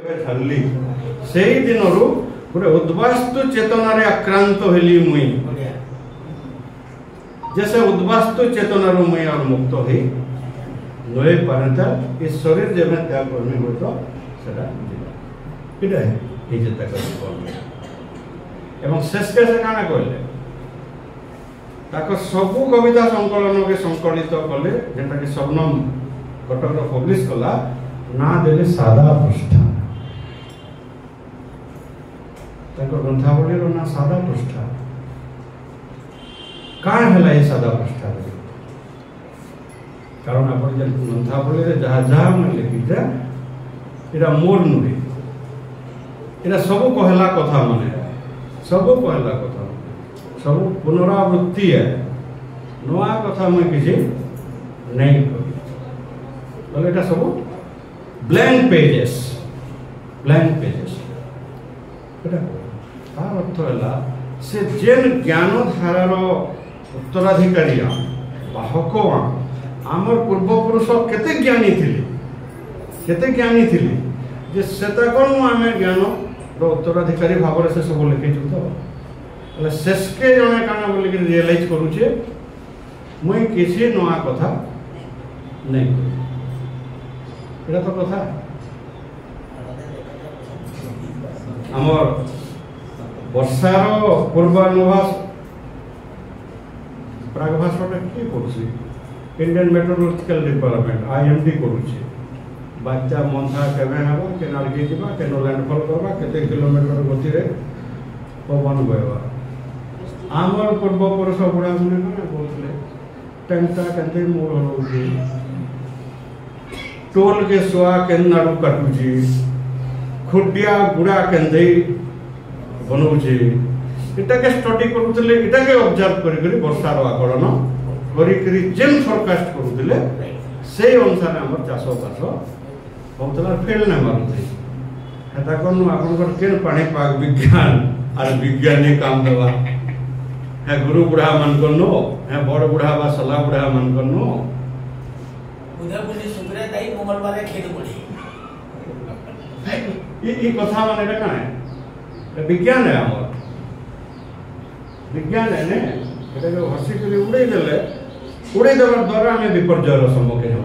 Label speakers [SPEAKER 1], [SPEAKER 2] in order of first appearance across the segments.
[SPEAKER 1] छाड़ली से दिन गोटे उद्वास्तु चेतना आक्रांत हेली मुई जैसे उद्वास्तु चेतना मुई और मुक्त हो नई पारता ये शरीर जब त्याग करनी हो तो ये एवं शेष के से काना कहले सबू कविता संकलन के संकलित कले जेटा कि शबनम कटक पब्लिश कला ना देले सादा पृष्ठा ग्रंथावली ना सादा पृष्ठा कान है ये सादा पृष्ठा कारण आप ग्रंथावली जहाँ जहाँ मैं लिखीचे यहाँ मोर नुहे यहाँ सब कहला कथा माने सब कहला कथा सब पुनरावृत्ति है नुआ कथा मैं किसी नहीं कही सब ब्लैंक पेजेस तार अर्थ है से जेन ज्ञान धारार उत्तराधिकारी बाहक आमर पूर्वपुरुष केते ज्ञानी थिले जे सेताकन आम ज्ञान उत्तराधिकारी भाव से सब लिखी तो शेष के जड़े काना बोलिक रियलाइज करुचे मुई किसी नुआ कथा नहीं ये तो कथा आमर वर्षार पूर्वानुभास प्रागभाषा किए करुचे इंडियन मेट्रोलॉजिकल डिपार्टमेंट IMD करुचे बात्या मंथा केवे हबा के नारगी दिबा के लैंडफॉल करबा केते किलोमीटर गति रे पवन बहवा आमर पूर्वपुरुष बुढ़ा मैंने बोलते टेंटा के मोड़ हो टोल के सुआ के नाड़ू काटुची खुटिया गुड़ा के बनाऊे इटा के स्टडी करुले इटा के ऑब्जर्व करी वर्षार आकलन करी जेन फोरकास्ट करुले से अनुसार आम चाष बास होता फेल ना मारुते हेता कौन आपन केन पाणीपाग विज्ञान और विज्ञानी काम देवा है गुरु बुढ़ा मन करनो है बड़ बुढ़ा बा सला बुढ़ा मन करनो
[SPEAKER 2] उधर पुलिस सुकरे दाई मंगलवार खेत पड़ी
[SPEAKER 1] ये कथा माने रे काने विज्ञान है हमर विज्ञान है ने एटा जो हसी के उड़े देवर द्वारा हमें विपर्जयर सम्मुखीन हो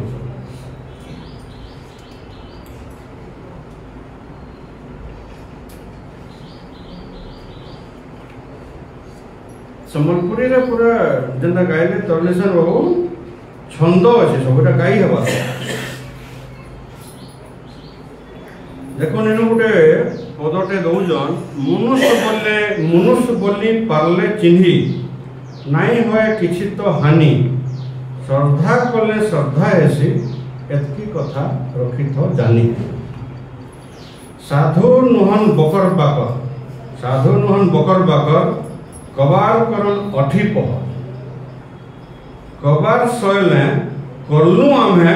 [SPEAKER 1] सम्बलपुरी रे पूरा जेंदा गाइले तरणेश्वर बाबू छंद अच्छे सबटा गाई हवा देखो इन गोटे पदटे दौजन मनुष्य बोली पारले चिन्ही नाई होए किछि तो हानि श्रद्धा कले श्रद्धा हेसी एतकी कथा रखी तो जानी साधु नुहन बकर बाकर कबार करन अठी पह कबार सैले करलू आमे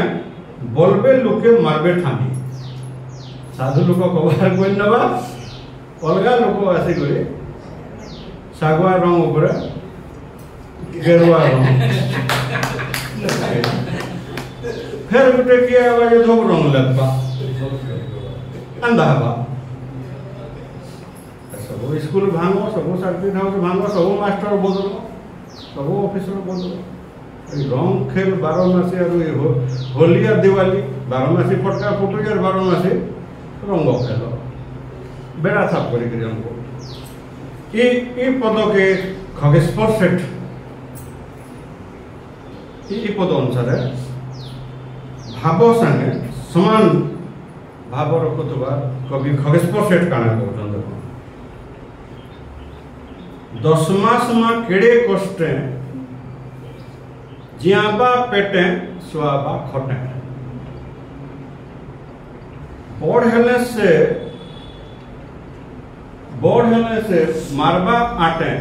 [SPEAKER 1] बोलबे लोके मारबे ठानी साधु लोक कबार कोई नबा अलगा लोक आसी करे सागवा रंग ऊपर गेरुआ रंग फिर गोटे किए आवाज धोब रंग लगबा अंधा बा सब स्कूल भांगो सब सर्किट हाउस भांगो सब मास्टर बदल सब ऑफिसर बदल रंग खेल 12 मासी और होली और दिवाली 12 मासी फटका फुटुक और 12 मासी रंग खेल बेड़ा साफ कर हमको ये पद के खगेश्वर सेठ ये पद अनुसार भाव संगे समान भाव रखुवा कवि खगेश्वर सेठ काना कहते दस मास में केड़े कष्टे जियाबा पेटे सुआबा खटे बड़ हेले से मारबा आटे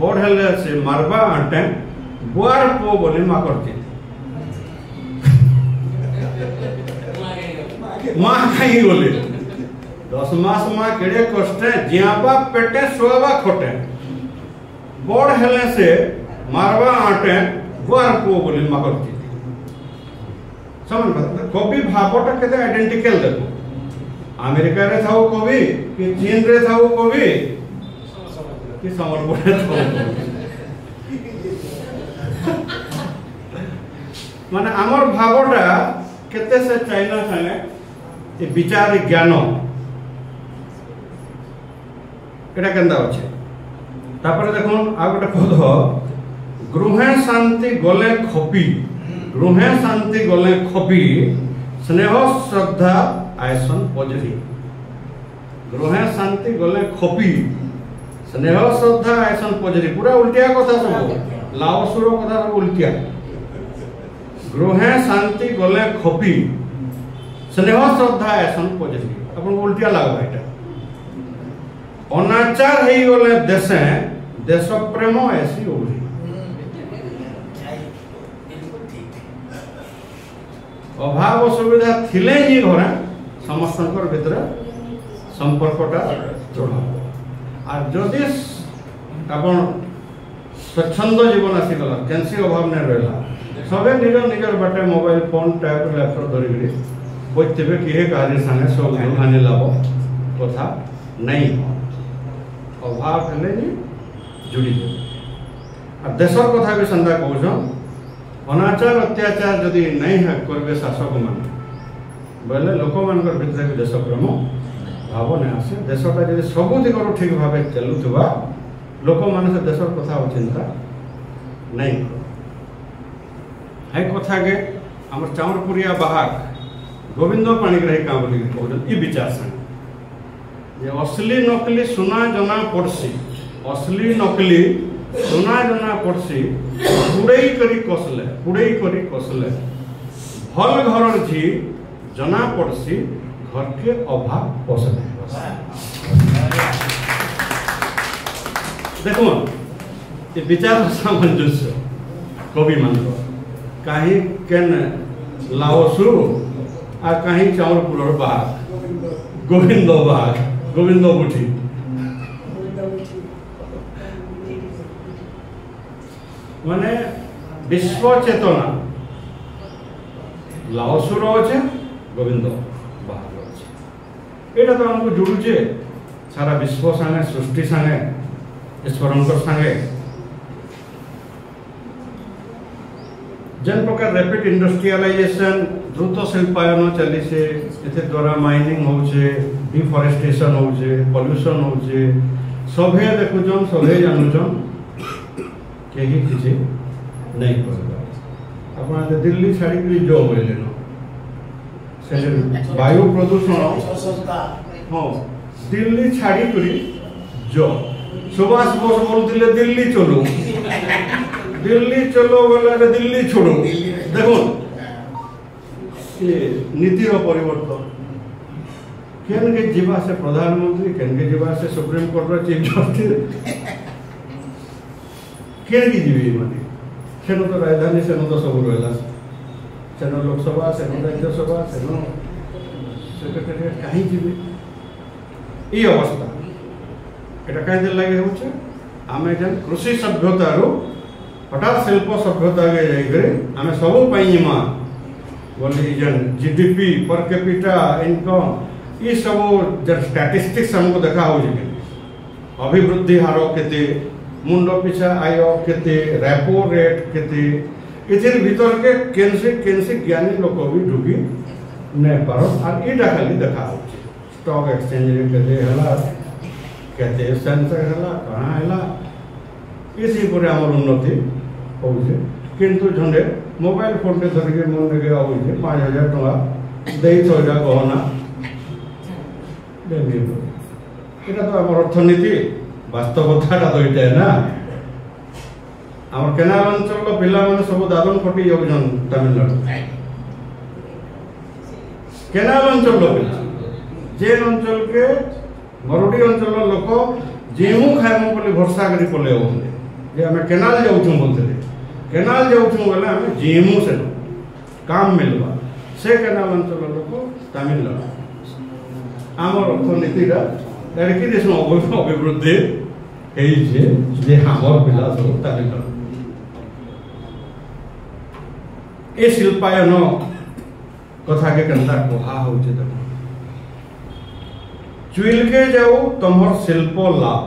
[SPEAKER 1] बड़ हेले से मारबा आटे बुआर पो बोली माँ करती माँ कहीं बोले 10 मास में केड़े कष्टे जियाबा पेटे सुआबा खटे बड़ हेले से मारवा आटे गुआर पो बोली माँ करती समझ कवि भावटा के आइडेंटिकल देखो अमेरिका रे थाऊ कवि कि चीन रे थाऊ कवि कि संबलपुर रे थाऊ माने आमर भावटा केते से चाइना संगे ए विचार ज्ञान एटा केंदा अछि तापर देखुन आ गोटे पद गृहे शांति गले खपी गृहे शांति गले खपी स्नेह श्रद्धा आयसन पजरी गृहे शांति गले खपी स्नेह श्रद्धा आयसन पजरी पूरा उल्टिया कथा सब लाओसुर कथा सब उल्टिया गृहे शांति गले खपी स्नेह श्रद्धा आयसन पजरी अपन उल्टिया लागबा एटा अनाचार हेई गले देशे देश प्रेम ऐसी ओरी अभाव सुविधा थिले ही घरे समस्तंकर भितर संपर्कटा जोड़ा आ जदि आपण स्वच्छंद जीवन आसी गला कैंसी अभाव ने रहला सबे निजर बाटे मोबाइल फोन टैब लैपटॉप धरिकरी बइतेबे किहे काहे संगे सब दुहाने लाभ कथा नहीं अभाव हेले ही जुड़ी आ देशर कथा भी संदा कहछन अनाचार अत्याचार जदि नहीं है करबे शासक मान बोले लोक मानकर भितर भी देश प्रेम भाव नहीं आसे देशटा जदि सब दिगरु ठीक भाव चलुवा लोक मान से देशर कथा चिंता नहीं है कथा के हमर चाउरपुरिया बाहक गोविंद पाणिग्राही का बोली कहन ई विचार संग जे असली नकली सुना जना पड़सी असली नकली सुना जना पड़सी पुड़ई करी कसले भल घर झी जना पड़सी घर के अभाव पसले देखो ये विचार सामंजस्य कवि मान कहीं केन लाओसु आ कहीं चाउरपुर बाग गोविंद बुठी माने विश्व चेतना लाओसुर अच्छे गोविंद बाहर अच्छे एटा तो हमको जुड़ुचे सारा विश्व संगे सृष्टि संगे ईश्वरंकर संगे जन प्रकार रैपिड इंडस्ट्रियलाइजेशन द्रुत शिल्पायन चली से एथे द्वारा माइनिंग होचे डिफॉरेस्टेशन होचे पॉल्यूशन होचे सभे देखुचन सभे जानुचन केही किसी नहीं करबा अपन दिल्ली छाड़ी जो बोले न से वायु प्रदूषण हां दिल्ली छाड़ी करी जो सुभाष बोस बोलथिले दिल्ली चलो बोले दिल्ली छोड़ो देखो ये नीतिर परिवर्तन केन के जीवा से प्रधानमंत्री केन के जीवा से सुप्रीम कोर्ट रो चीफ जस्टिस केन की जीवी माने सेनो तो राजधानी सेनो तो सब रहला सेनो लोकसभा सेनो राज्यसभा सेनो सेक्रेटेरिएट कहीं जीवी ई अवस्था एटा काहे दे लागे होचे आमे जन कृषि सभ्यता रो हठात शिल्प सभ्यता के जाइकरे आमे सब पाइमा बोली जन जीडीपी पर कैपिटा इनकम ये सब जन स्टैटिस्टिक्स हमको देखा हो जे अभिवृद्धि हार केते मुंड पिछा आय केते रेपो रेट केते इथिर भीतर के केनसे ज्ञानी लोग भी ढुकी ने पारो और इटा खाली देखा हो स्टॉक एक्सचेंज रे केते हला केते सेंसर हला कहां हला इसी पर हमर उन्नति होउछे किंतु झंडे मोबाइल फोन के धरके मन लगे होउछे 5000 टका देई थोड़ा गहना देबे एटा तो हमर अर्थनीति वास्तवताटा तो इटा है ना हमर केनाल अंचल पिला माने सब दादन फटी योगजन तमिलनाडु केनाल अंचल पिला जे अंचल के मरुडी अंचल लोक जेमु खाइमु बोली भरसा करी पले होते जे हमें केनाल जाउछु बोलते केनाल जाउछु बोले हमें जेमु से काम मिलबा से केनाल अंचल लोक तमिलनाडु हमर अर्थनीतिटा एडकी देश में अभिवृद्धि हेई जे हमर पिला सब तमिलनाडु ए शिल्पायन कथा के कंदा कोहा होचे त चुइलके जाऊ तमहर शिल्प लाभ,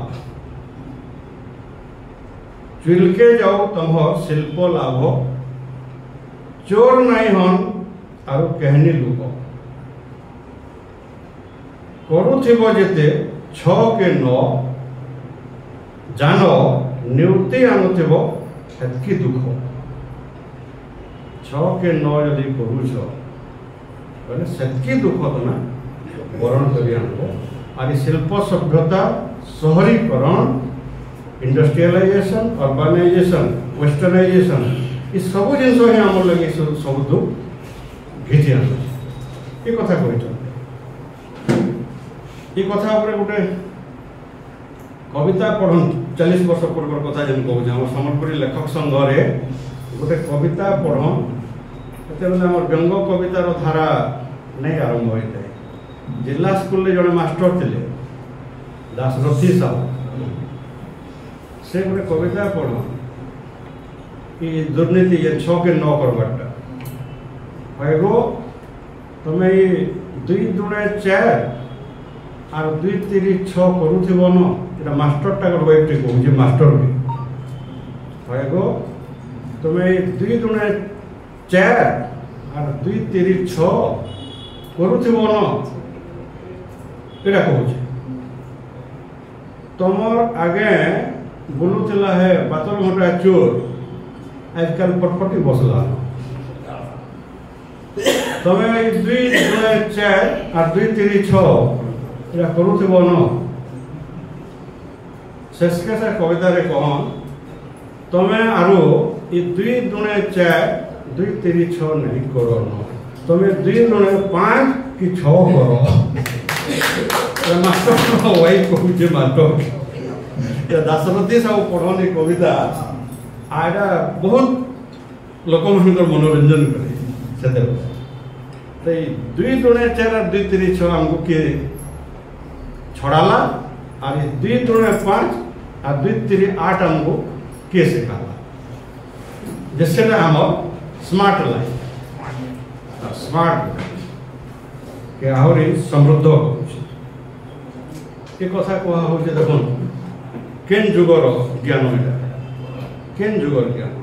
[SPEAKER 1] चुइलके जाऊ तमहर शिल्प लाभ, चोर नाई हन आरु कहनी लुक, करुथिबो जेते छ के न जान निवृत्ति आनुथिबो सेतकी दुख, छ के न यदि करूछ बोले सेतकी दुख तमे वरण करी आनबो। आदि शिल्प सभ्यता शहरीकरण, इंडस्ट्रियलाइजेशन, अर्बानाइजेशन, वेस्टर्नाइजेशन ये सब जिनस ही आम लगे सब दुख घिची आन ये कथा कह ये कथा गोटे कविता पढ़ 40 वर्ष पूर्व कथा जन कहूँ आम सम्बलपुरी लेखक संघ में गोटे कविता पढ़ से व्यंग कवितार धारा नहीं आरंभ होता है। जिला स्कूल जड़े मास्टर थे दासरथी साहू से गोटे कविता पढ़ कि दुर्नीति ये 6 के 9 करवाटा भाईगो तुम ये 2 दूणे 4 और 2 3 6 करूथिबो न एटा मास्टर टा वाइफ टे कहूँ मास्टर भी भाईगो तुम ये 2 दूणे 4 और 2 3 6 करूथिबो न एटा कहूँ तुमर आगे बुलूला है बातल घंटा चोर आजकल पटपटी बसला तुम्हें 2 दूणे 4 और 2 3 6 एटा करूथिबो न शेष के से कविता रे कह तुम्हें आरो ये 2 दूणे 4 2 3 6 नहीं करो न तुम्हें 2 दूणे 5 कि 6 करो मास्टर वाइफ कहूँ मास्टर दासरथी साहू पढ़नी कविता आटा बहुत लोक मान मनोरंजन करे 2 दूणे 4 और 2 3 6 आमको किए छड़ाला और 2 दूणे 5 और 2 3 8 आमको किए सिखाला जिससे हम स्मार्ट लाइफ स्मार्ट के आहरी समृद्ध हो कथा कह हो देख केन जुगर ज्ञान केन जुगर ज्ञान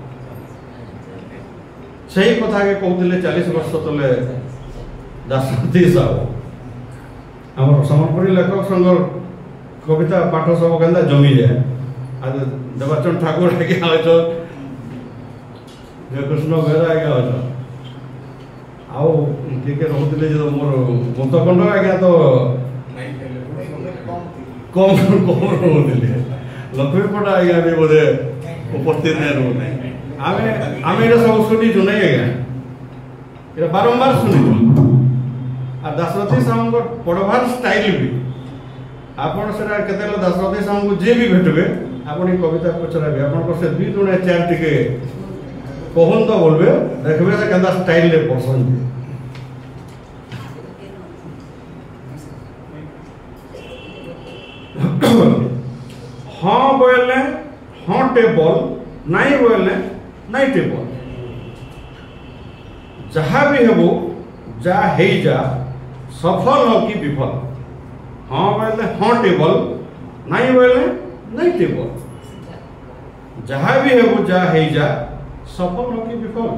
[SPEAKER 1] सही कथा के कहते 40 वर्ष तले दासरथी साहू आम सम्बलपुरी लेखक संघ कविता पाठ सब कहता जमी जाए आज देवाचरण ठाकुर आज्ञा अच जयकृष्ण बेहरा आज्ञा अच आउ किए रोते जो मोर मतकंड आज्ञा तो कम कम रोते लक्ष्मीपटा आज्ञा भी बोधे उपस्थित नहीं रोते आम ये सब शुणीचु नहीं आज्ञा बारंबार शुणीचु आ दासरथी साहू पढ़वार स्टाइल भी आपड़ से दासरथी साहू को जी भी भेटबे आपन कविता पचराबे आप से 2 दूणे 4 टिके कहन तो बोलबे देखबे से केंदा स्टाइल रे पसंद हाँ बोले हाँ टेबल नहीं बोले नहीं टेबल जहाँ भी हेबो जा हे जा सफल हो कि विफल हाँ बोले हाँ टेबल नहीं बोले नहीं टेबल जहाँ भी हेबो जा हे जा सफल हो कि विफल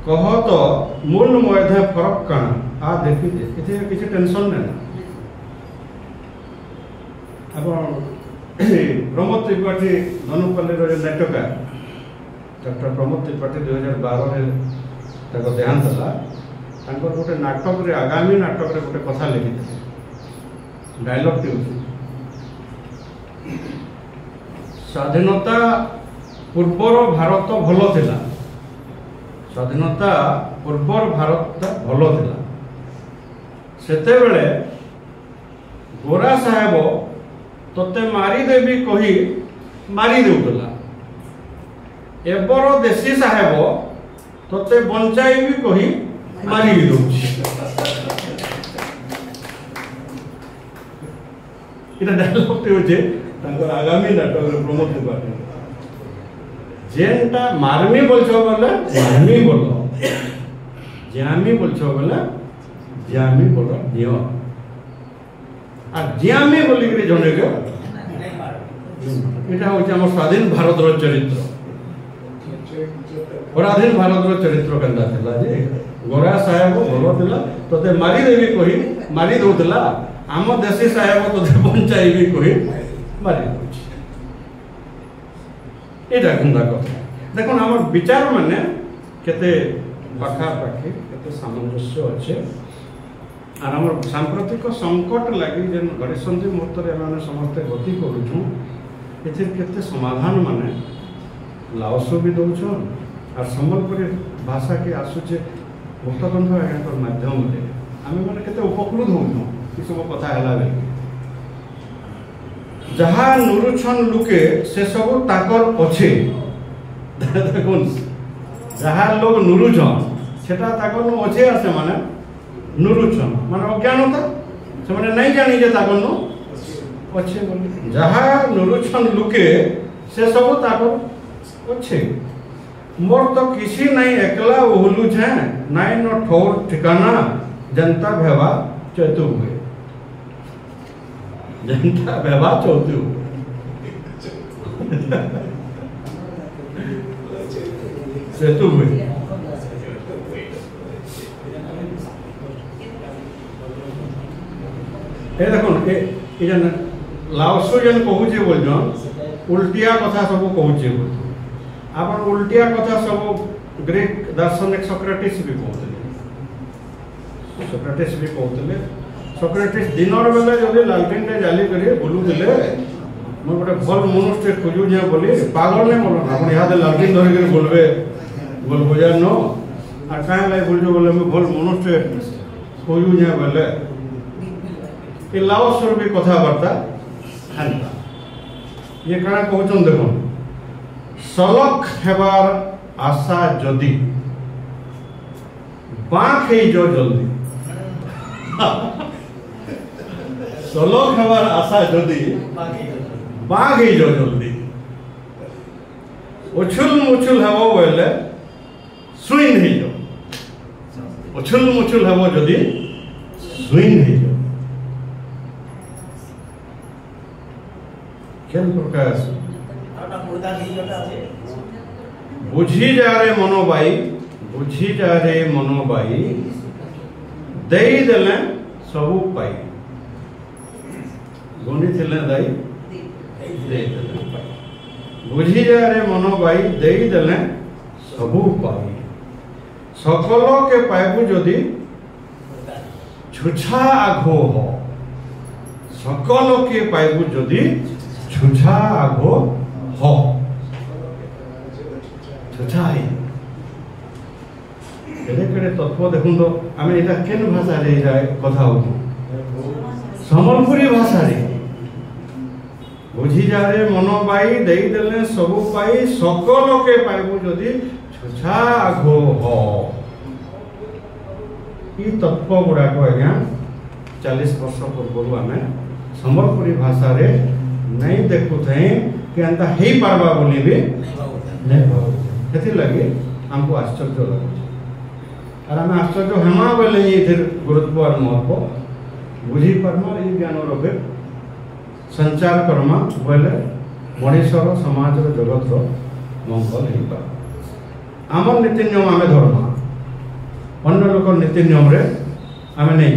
[SPEAKER 1] कह तो मूल मध्य फरक काना आ देखी इथे किसी टेंशन नहीं प्रमोद त्रिपाठी धनुपल्ली नाटकार डॉक्टर प्रमोद त्रिपाठी 2012 देहांत है गोटे नाटक रे आगामी नाटक रे गोटे कथा लिखी डायलॉग टी स्वाधीनता पूर्वर भारत भल थिला स्वाधीनता पूर्वर भारत भल थिला सेते बेले गोरा साहेब तोते मारिदेवी कही मारी देउतला एबर देशी साहेब तोते बंचाइबी कही मारी भी दउछि इटा डायलॉग टे होचे तांकर आगामी नाटक प्रमोद त्रिपाठी जेनटा मारमी बोलछो बोले मारमी बोलो जामी बोलछो बोले जियामी बोल दियो आ जियामी बोली के जने के এটা হচ্ছে আমার স্বাধীন ভারতের চরিত্র পরাধীন ভারতের চরিত্র কেন্দা ଥିଲା যে গোরা সাহেব ଭଲ ଥିଲା তোতে মারি দেবি কহি মারি দଉଥିଲା ଆମ ଦେଶୀ ସାହେବ তোতে ବଞ୍ଚାଇବି কহি মারি ଦଉଛି এটা কেন্দা কথা দেখুন আমার বিচার মানে কেতে পাখাপাখি কেতে সামঞ্জস্য আছে আর আমার সাম্প্রতিক সংকট লাগি যে ঘড়িসন্ধি মুহূর্তে এମାନେ ସମସ୍ତେ ଗତି କରୁଛୁ এথির কেতে সমাধান মানে লাওস भी দଉଛন আর সম্বলপুরী ভাষা কে আসুছে মুক্তকণ্ঠ এর মাধ্যমে আমি মানে কেতে উপকৃত হউছু এই সব কথা হেলা বেলে যাহা নুরুছন লোকে সে সব তাকর আছে দেখুন যাহা লোক নুরুছন সেটা তাকর আছে আছে মানে নুরুছন মানে অজ্ঞানতা সে মানে নাই জানি যে তাকর अच्छे बोले जहाँ नुरुछन लुके से सब ताको अच्छे मोर तो किसी नहीं एकला ओहलू छे नहीं न ठोर ठिकाना जनता भेवा चतु हुए जनता भेवा चौतु सेतु हुए ए देखो ए जन लाओस जन कहूचे बोलजन उल्टिया कथा सब कहूचे बोल आपन उल्टिया कथा सब ग्रीक दार्शनिक सोक्रेटिस भी कहते सोक्रेटिस भी कहते सोक्रेटिस दिनर बेले जदि लालटेन रे जाली करे बोलू दिले मैं गोटे भल मनुष्य खोजू जे बोली पागल ने बोल आपन याद लालटेन धरि के बोलबे बोल बजार न आ काहे लाई बोलजो बोले मैं भल मनुष्य खोजू जे बोले ए लाओस भी कथा वार्ता ये कणा कहउछन देखो सलख हेबार आशा जदि बाँख हे जो जल्दी सलख हेबार आशा जदि बाँख हे जो जल्दी उछुल मुछुल हेबो बोले सुइन हे जो उछुल मुछुल हेबो जदि सुइन हे जो केन प्रकार बुझी जा रे मनोबाई देई देले सबु पाई गुणी थिले दाई देई देले पाई बुझी जा रे मनोबाई देई देले सबु पाई सकल के पाइबु जदि छुछा आघो हो सकल के पाइबु जदि छुछा आगो हो छुछाई केड़े केड़े तत्व देखुन तो आमे एटा केन भाषा रे जाय कथा हो सम्बलपुरी भाषा रे बुझी जा रे मनोबाई देई देले सब पाई सकल के पाइबु जदि छुछा आगो हो ई तत्व गुडा को आज्ञा 40 वर्ष पूर्व आमे सम्बलपुरी भाषा रे नहीं देखु थे कि अंता हे पारबा बोली भी नहीं भाव हेति लगे हमको आश्चर्य लगे और हम आश्चर्य हेमा बोले ये इधर गुरुत्व और महत्व बुझी परमा ये ज्ञान रखे संचार कर्मा बोले मनुष्यर समाज जगत मंगल ही पार आम नीति नियम आम धर्मा अन्य लोक नीति नियम रे आम नहीं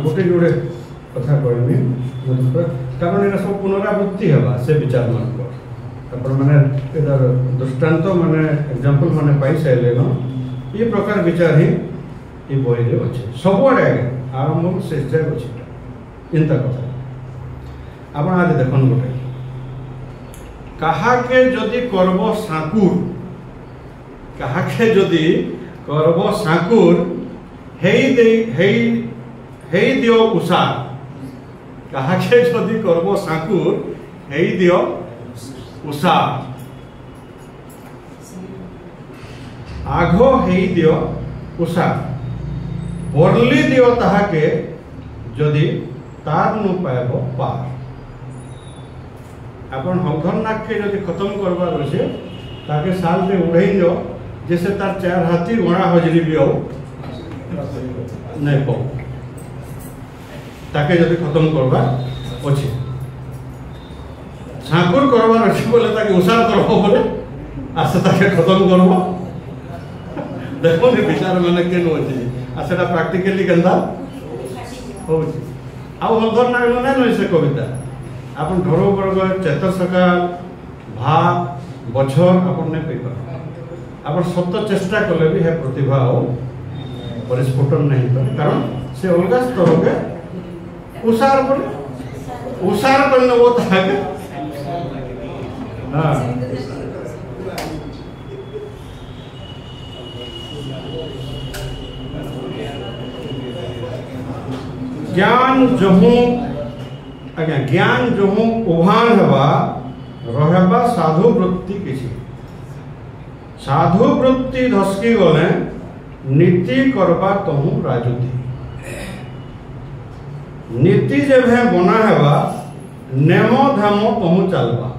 [SPEAKER 1] गोटे जोड़े कथा कहमी कारण ये सब पुनरावृत्ति हेबा से विचार मान मैंने दृष्टांत माने एग्जांपल माने पाई सारे न ये प्रकार विचार ही ये बही अच्छे सबुआड़े आरंभ शेष जाए अच्छे इंता कथा आप आज देखन गोटे काहाके जदि करब साकुर काहाके जदि करब साकुर हेई दियो उषार काहाके जदि करब साकुर हेई दियो उषार आघो हेई दियो उषार बरली दियो ताहाके जदि तार नु पाएब पार अपन हलधर नाग के जब खत्म करवार अच्छे ताके साल में उड़े जो जैसे तार 4 हाथी घोड़ा हजरी भी आओ नहीं पाओ ताके जब खत्म करवार अच्छे ठाकुर करवार अच्छे बोले ताके उसार करबो बोले आसे ताके खत्म करबो देखो नि विचार माने केन होची आ सेटा प्रैक्टिकली केंदा होची आ हलधर नाग न नै से कविता अपन ढोरो वर्ग चेतर सकाल भाग बछर अपन ने पेपर अपन सत्य चेष्टा कले भी है प्रतिभा हो परिस्फुटन नहीं करे कारण से अलगा स्तर के उसार करने वो ताके हां ज्ञान जहू उभान हवा रहबा साधु वृत्ति किसी साधु वृत्ति धसकी गले नीति करबा तहु राजती नीति जब है बना हेबा नेमो धामो तहु चलबा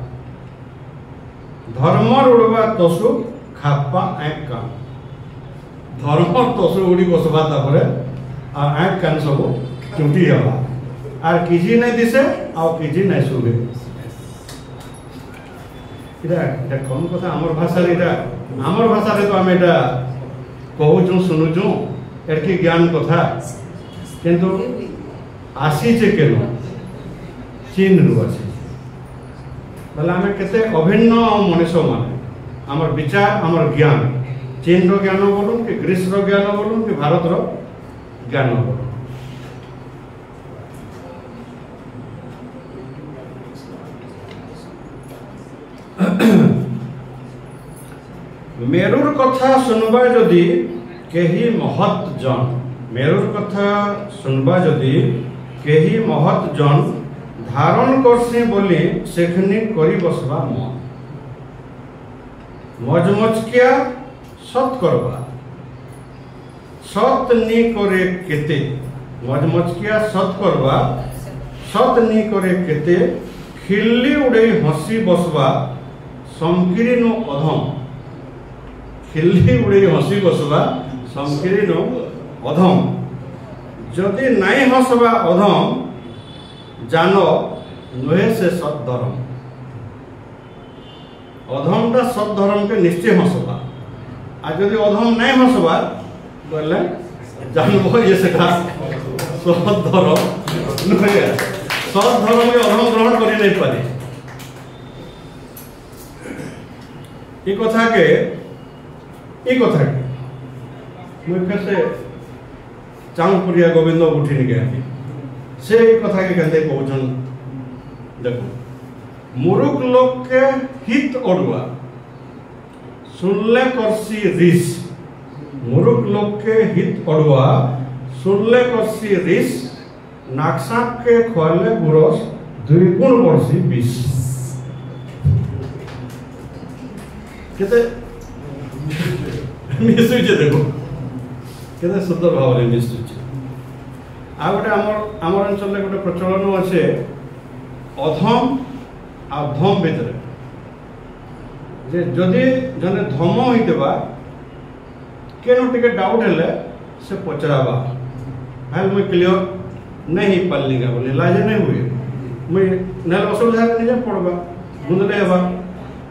[SPEAKER 1] धर्म उड़वा तसु खापा एक काम धर्म तसु उड़ी बसबा तापरे आ एक कान सब टूटी हवा আর কিজি নাই দিছে আর কিজি নাই শুবে এটা এটা কোন কথা আমার ভাষারে এটা আমার ভাষারে তো আমি এটা কহুছু শুনুছু এর কি জ্ঞান কথা কিন্তু আসিছে কেন চীন রু আছে তাহলে আমি কেতে অভিন্ন মনুষ্য মানে আমার বিচার আমার জ্ঞান চীন র জ্ঞান বলুন কি গ্রিস র জ্ঞান বলুন কি ভারত র জ্ঞান বলুন मेरुर कथा सुनबा जदि केही महत जन मेरुर कथा सुनबा जदि केही महत जन धारण करसी बोली सेखनी करी बसबा मन मजमचकिया सत करबा सत नी करे केते मजमचकिया सत करबा सत नी करे केते खिल्ली उड़े हसी बसबा समकिरी नो अधम खिल्ली उड़े हसी बसबा समकिरी नो अधम जदि नाई हसबा अधम जानो नुहे से सत धर्म अधम टा सत धर्म के निश्चय हसबा आ जदि अधम नाई हसबा बोले जानबो ये सेटा सत धर्म नुहे सत धर्म के अधम ग्रहण करि नहीं पारे ई कथा के मुख्य से चांदपुरिया गोविंद उठी गया से कथा के कहते कहन देखो मुरुख लोक के हित अड़ुआ सुनले करसी रिस मुरुख लोक के हित अड़ुआ सुनले करसी रिस नाकसाक के खोले गुरस 2 गुण बरसी 20 केते मिसुचे देखो केते सुंदर भाव रे मिसुचे आ गोटे हमर अंचल में गोटे प्रचलन अच्छे अधम आ धम भितर जे जदि जने धम होइतबा केनो टिके डाउट हेले से पचराबा भाई मैं क्लियर नहीं पालनी का बोले लाजे नहीं हुए मैं नेल असुविधा नहीं पड़बा गुंदले हेबा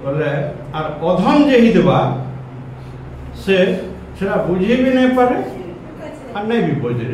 [SPEAKER 1] बोले आर अधम जे हितबा से सेरा बुझी भी नहीं पारे और नहीं भी बुझे